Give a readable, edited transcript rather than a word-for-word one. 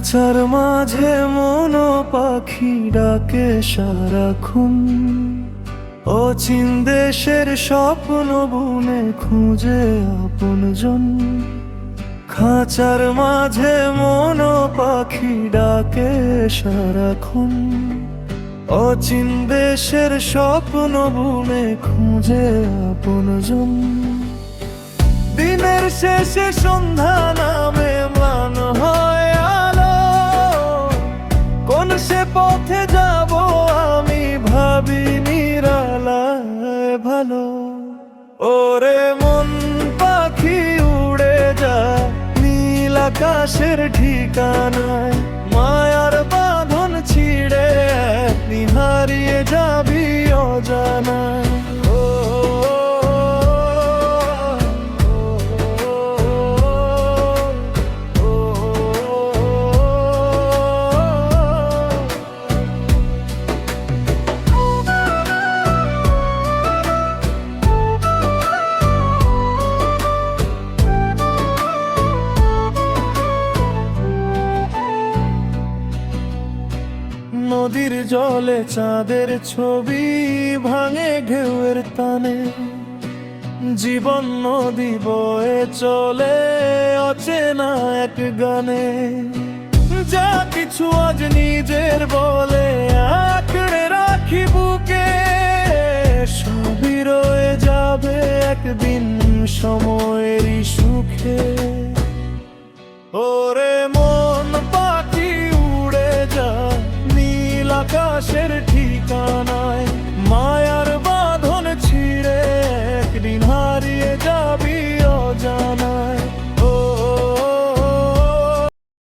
খাঁচার মাঝে মন পাখি ডাকে সারাক্ষণ, অচিন দেশের স্বপ্ন বুনে খুঁজে আপনজন। খাঁচার মাঝে মন পাখি ডাকে সারাক্ষণ, অচিন দেশের স্বপ্ন বুনে খুঁজে আপনজন। দিনের শেষে সন্ধ্যা নামে ম্লান হয় আলো, কোন সে পথে যাব আমি ভাবি নিরালায় ভালো। ওরে মন পাখি উড়ে যা নীল আকাশের ঠিকানায়, মায়ার বাঁধন ছিঁড়ে একদিন হারিয়ে যাবি অজানায়। নদীর জলে চাঁদের ছবি ভাঙে ঢেউয়ের টানে, জীবন নদী বয়ে চলে অচেনা এক গানে। যা কিছু আজ নিজের বলে আঁকড়ে রাখি বুকে, সবই রয়ে যাবে একদিন সময়েরই সুখে। ওরে মন পাখি উড়ে যা নীল আকাশের ঠিকানা,